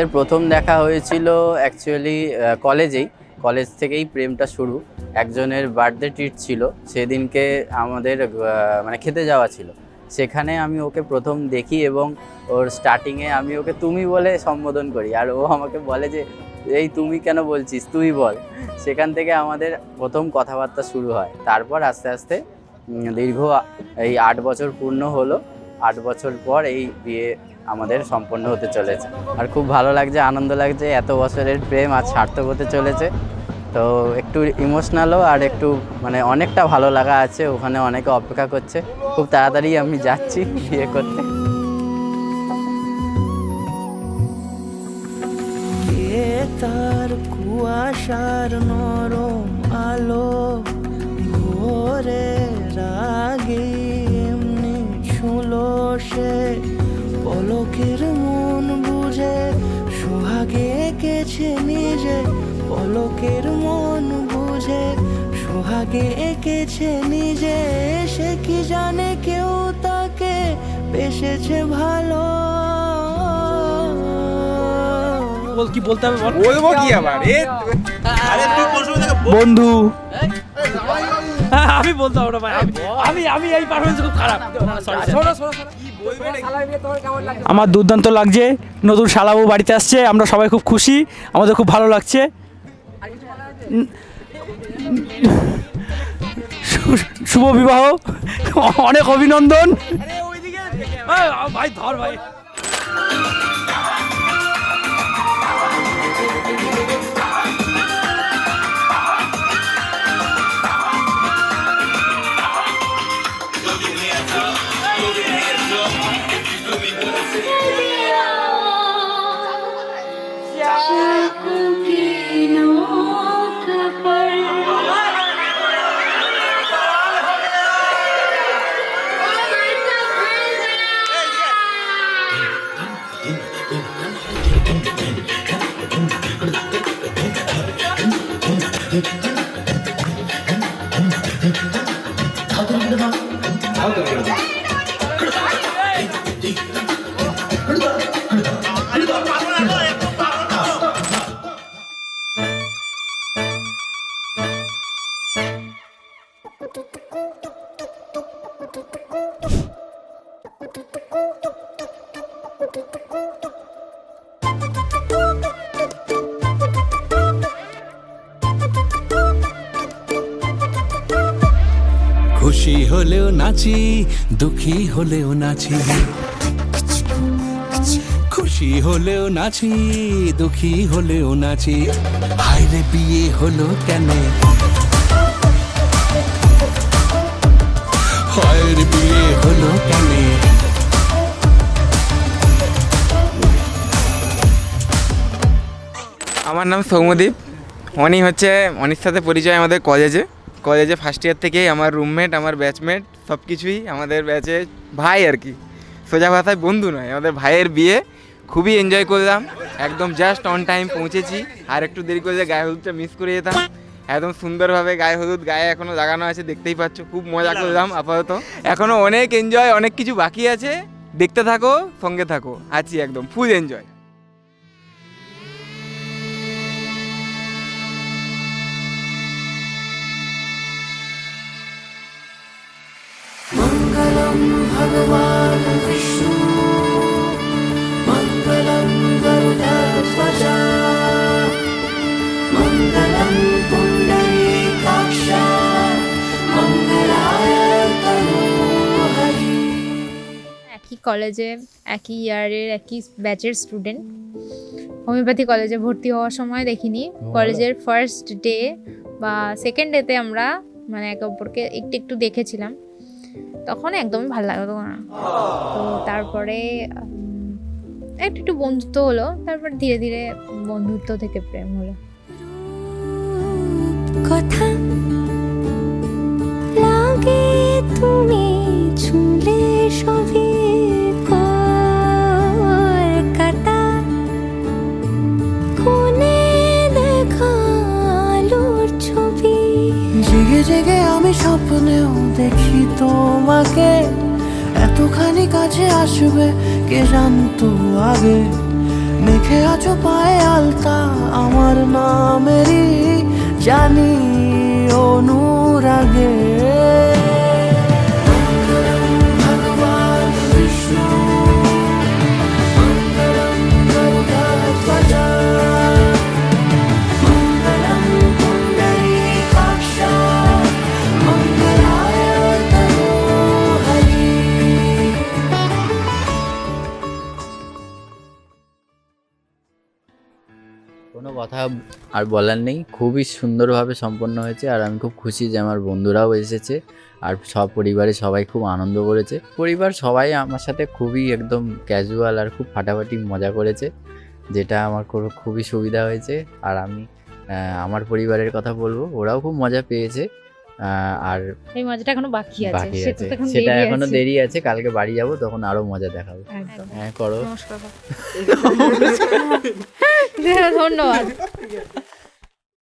আমাদের প্রথম দেখা হয়েছিল অ্যাকচুয়ালি কলেজ থেকেই প্রেমটা শুরু। একজনের বার্থডে ট্রিট ছিল, সেদিনকে আমাদের মানে খেতে যাওয়া ছিল, সেখানে আমি ওকে প্রথম দেখি এবং ওর স্টার্টিংয়ে আমি ওকে তুমি বলে সম্বোধন করি, আর ও আমাকে বলে যে এই তুমি কেন বলছিস, তুই বল। সেখান থেকে আমাদের প্রথম কথাবার্তা শুরু হয়। তারপর আস্তে আস্তে দীর্ঘ এই 8 বছর পূর্ণ হলো। 8 বছর পর এই বিয়ে আমাদের সম্পন্ন হতে চলেছে, আর খুব ভালো লাগছে, আনন্দ লাগছে। এত বছরের প্রেম আজ সার্থক হতে চলেছে, তো একটু ইমোশনালও আর একটু মানে অনেকটা ভালো লাগা আছে। ওখানে অনেকে অপেক্ষা করছে, খুব তাড়াতাড়ি আমি যাচ্ছি বিয়ে করতে। তার কুয়াশার নরম আলো ভোরে রাগে এমনি ছুলো সে, পলকের মন বুঝে সোহাগে এঁকেছে নিজে, পলকের মন বুঝে সোহাগে এঁকেছে নিজে। সে কি জানে কেউ তাকে বেসেছে ভালো। কি বলতে হবে বল? বলবো কি আবার? আরে তুই কোন সময় থেকে বন্ধু আমি বলতে হবে না ভাই, আমি এই পারফরমেন্স খুব খারাপ। আমার দুর্দান্ত লাগছে, নতুন শালাবু বাড়িতে আসছে, আমরা সবাই খুব খুশি, আমাদের খুব ভালো লাগছে। শুভ বিবাহ, অনেক অভিনন্দন। ভাই ধর ভাই। খুশি হলেও নাচি, দুঃখী হলেও নাচি, খুশি হলেও নাচি, দুঃখী হলেও নাচি। হায়রে বিয়ে হলো কেন, হায়রে বিয়ে হলো কেন। আমার নাম সৌম্যদীপ। অনির সাথে পরিচয় আমাদের কলেজে ফার্স্ট ইয়ার থেকেই আমার রুমমেট, আমার ব্যাচমেট, সব কিছুই আমাদের ব্যাচে ভাই আর কি, সোজা ভাষায় বন্ধু নয়, আমাদের ভাইয়ের বিয়ে খুবই এনজয় করলাম। একদম জাস্ট অন টাইম পৌঁছেছি, আর একটু দেরি করলে গায়ে হলুদটা মিস করে যেতাম। একদম সুন্দরভাবে গায়ে হলুদ গায়ে এখনও লাগানো আছে, দেখতেই পাচ্ছ। খুব মজা করলাম আপাতত, এখনও অনেক এনজয়, অনেক কিছু বাকি আছে। দেখতে থাকো, সঙ্গে থাকো, আছি একদম ফুল এনজয়। মঙ্গলম ভগবান বিষ্ণু, মঙ্গলম গরুড়ধ্বজ, মঙ্গলম পুণ্ডরীকাক্ষ, মঙ্গলায় তনুহরি। একই কলেজে, একই ইয়ারের, একই ব্যাচের স্টুডেন্ট। হোমিওপ্যাথি কলেজে ভর্তি হওয়ার সময় দেখিনি, কলেজের ফার্স্ট ডে বা সেকেন্ড ডেতে আমরা মানে একে অপরকে একটু একটু দেখেছিলাম, তখন একদমই ভালো লাগতো না। তো তারপরে একটু একটু বন্ধুত্ব হলো, তারপর ধীরে ধীরে বন্ধুত্ব থেকে প্রেম হলো। কথা লাগে তুমি ছুঁলে সবই কলকাতা, কোনে দেখালোর ছবি। জেগে জেগে আমি স্বপ্নেও দেখি তোমাকে, এতখানি কাছে আসবে কে জানতো আগে। মেখে চোখে আছো পায়ে আলতা আমার নামেরই জানি অনুরাগে মঙ্গলম ভগবান বিষ্ণু মঙ্গলম গরুড়ধ্বজ মঙ্গলম পুণ্ডরীকাক্ষ মঙ্গলায় তনোহরি। কোনো কথা আর বলার নেই, খুবই সুন্দরভাবে সম্পন্ন হয়েছে। আর আমি খুব খুশি যে আমার বন্ধুরাও এসেছে আর সব পরিবারে সবাই খুব আনন্দ করেছে। পরিবার সবাই আমার সাথে খুবই একদম ক্যাজুয়াল আর খুব ফাটাফাটি মজা করেছে, যেটা আমার খুবই সুবিধা হয়েছে। আর আমি আমার পরিবারের কথা বলবো, ওরাও খুব মজা পেয়েছে। আর এই মজাটা এখনো বাকি আছে, বাকি সেটা আছে, তো এখন সেটা দেরি এখনো আছে। দেরি আছে। কালকে বাড়ি যাব, তখন আরো মজা দেখাবো। একদম। হ্যাঁ করো। নমস্কার। ধন্যবাদ।